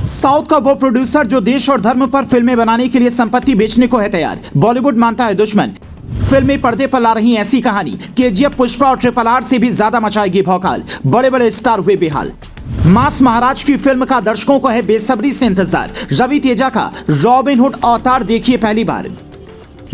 South का वो producer जो देश और धर्म पर फिल्में बनाने के लिए संपत्ति बेचने को है तैयार, बॉलीवुड मानता है दुश्मन। फिल्में पर्दे पर ला रही ऐसी कहानी केजीएफ, पुष्पा और RRR से भी ज्यादा मचाएगी भौकाल। बड़े बड़े स्टार हुए बेहाल। मास महाराज की फिल्म का दर्शकों को है बेसब्री से इंतजार। रवि तेजा का रॉबिन हुड अवतार देखिए पहली बार।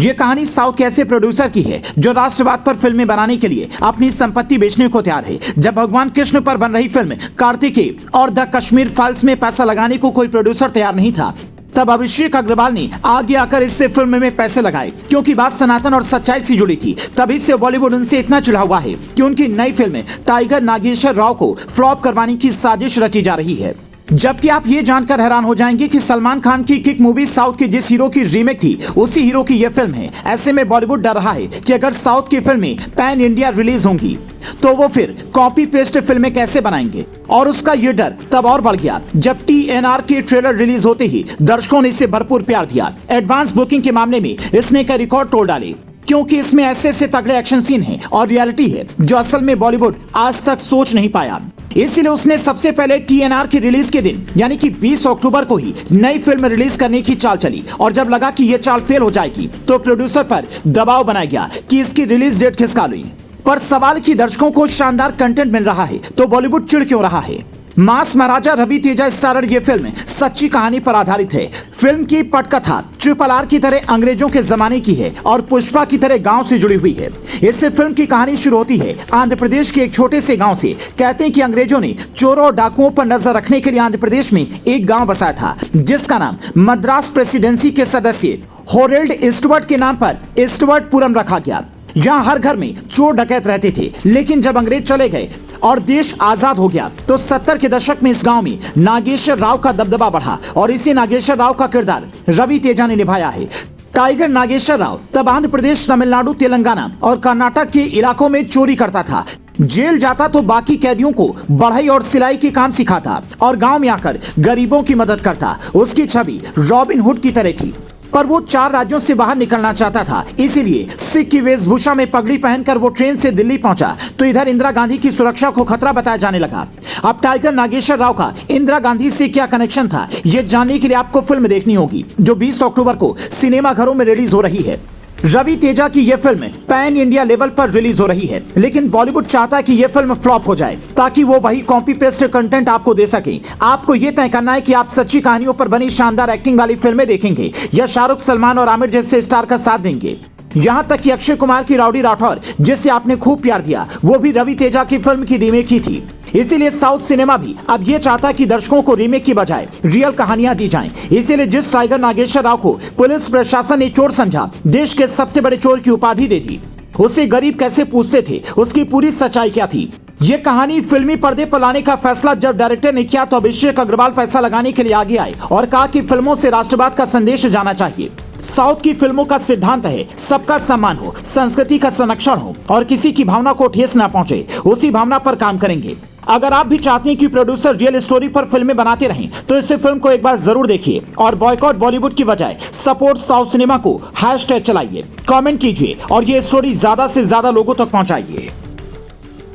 ये कहानी साउथ के ऐसे प्रोड्यूसर की है जो राष्ट्रवाद पर फिल्में बनाने के लिए अपनी संपत्ति बेचने को तैयार है। जब भगवान कृष्ण पर बन रही फिल्म कार्तिकेय और द कश्मीर फाइल्स में पैसा लगाने को कोई प्रोड्यूसर तैयार नहीं था, तब अभिषेक अग्रवाल ने आगे आकर इससे फिल्म में पैसे लगाए, क्योंकि बात सनातन और सच्चाई से जुड़ी थी। तभी से बॉलीवुड उनसे इतना चिढ़ा हुआ है कि उनकी नई फिल्म टाइगर नागेश्वर राव को फ्लॉप करवाने की साजिश रची जा रही है। जबकि आप ये जानकर हैरान हो जाएंगे कि सलमान खान की किक मूवी साउथ की जिस हीरो की रीमेक थी, उसी हीरो की यह फिल्म है। ऐसे में बॉलीवुड डर रहा है कि अगर साउथ की फिल्में पैन इंडिया रिलीज होंगी तो वो फिर कॉपी पेस्ट फिल्में कैसे बनाएंगे। और उसका ये डर तब और बढ़ गया जब TNR के ट्रेलर रिलीज होते ही दर्शकों ने इसे भरपूर प्यार दिया। एडवांस बुकिंग के मामले में इसने का रिकॉर्ड तोड़ डाले, क्योंकि इसमें ऐसे तगड़े एक्शन सीन हैं और रियलिटी है जो असल में बॉलीवुड आज तक सोच नहीं पाया। इसीलिए उसने सबसे पहले TNR की रिलीज के दिन यानी कि 20 अक्टूबर को ही नई फिल्म रिलीज करने की चाल चली। और जब लगा कि यह चाल फेल हो जाएगी तो प्रोड्यूसर पर दबाव बनाया गया कि इसकी रिलीज डेट खिसका ली। पर सवाल की दर्शकों को शानदार कंटेंट मिल रहा है तो बॉलीवुड चिढ़ क्यों रहा है। मास महाराजा रवि तेजा स्टारर ये फिल्म सच्ची कहानी पर आधारित है। फिल्म की पटकथा RRR की तरह अंग्रेजों के जमाने की है और पुष्पा की तरह गांव से जुड़ी हुई है। इससे फिल्म की कहानी शुरू होती है आंध्र प्रदेश के एक छोटे से गांव से। कहते हैं कि अंग्रेजों ने चोरों और डाकुओं पर नजर रखने के लिए आंध्र प्रदेश में एक गाँव बसाया था, जिसका नाम मद्रास प्रेसिडेंसी के सदस्य होरेल्ड ईस्टवर्ड के नाम पर ईस्टवर्डपुरम रखा गया। यहाँ हर घर में चोर डकैत रहते थे। लेकिन जब अंग्रेज चले गए और देश आजाद हो गया तो 70 के दशक में इस गांव में नागेश्वर राव का दबदबा बढ़ा और इसी नागेश्वर राव का किरदार रवि तेजा ने निभाया है। टाइगर नागेश्वर राव तब आंध्र प्रदेश, तमिलनाडु, तेलंगाना और कर्नाटक के इलाकों में चोरी करता था। जेल जाता तो बाकी कैदियों को बढ़ई और सिलाई के काम सिखाता और गांव में आकर गरीबों की मदद करता। उसकी छवि रॉबिन हुड की तरह थी, पर वो 4 राज्यों से बाहर निकलना चाहता था। इसीलिए सिख की वेशभूषा में पगड़ी पहनकर वो ट्रेन से दिल्ली पहुंचा तो इधर इंदिरा गांधी की सुरक्षा को खतरा बताया जाने लगा। अब टाइगर नागेश्वर राव का इंदिरा गांधी से क्या कनेक्शन था, ये जानने के लिए आपको फिल्म देखनी होगी जो 20 अक्टूबर को सिनेमाघरों में रिलीज हो रही है। रवि तेजा की यह फिल्म पैन इंडिया लेवल पर रिलीज हो रही है, लेकिन बॉलीवुड चाहता है कि यह फिल्म फ्लॉप हो जाए ताकि वो वही कॉपी पेस्ट कंटेंट आपको दे सके। आपको यह तय करना है कि आप सच्ची कहानियों पर बनी शानदार एक्टिंग वाली फिल्में देखेंगे या शाहरुख, सलमान और आमिर जैसे स्टार का साथ देंगे। यहाँ तक कि अक्षय कुमार की राउडी राठौर, जिसे आपने खूब प्यार दिया, वो भी रवि तेजा की फिल्म की रीमेक ही थी। इसीलिए साउथ सिनेमा भी अब ये चाहता है कि दर्शकों को रीमेक की बजाय रियल कहानियां दी जाएं। इसीलिए जिस टाइगर नागेश्वर राव को पुलिस प्रशासन ने चोर समझा, देश के सबसे बड़े चोर की उपाधि दे दी, उसे गरीब कैसे पूछते थे, उसकी पूरी सच्चाई क्या थी, ये कहानी फिल्मी पर्दे पर लाने का फैसला जब डायरेक्टर ने किया तो अभिषेक अग्रवाल पैसा लगाने के लिए आगे आए और कहा कि फिल्मों से राष्ट्रवाद का संदेश जाना चाहिए। साउथ की फिल्मों का सिद्धांत है सबका सम्मान हो, संस्कृति का संरक्षण हो और किसी की भावना को ठेस न पहुंचे। उसी भावना पर काम करेंगे। अगर आप भी चाहते हैं कि प्रोड्यूसर रियल स्टोरी पर फिल्में बनाते रहें तो इस फिल्म को एक बार जरूर देखिए और बॉयकॉट बॉलीवुड की बजाय सपोर्ट साउथ सिनेमा को हैशटैग चलाइए, कमेंट कीजिए और ये स्टोरी ज्यादा से ज्यादा लोगों तक पहुंचाइए।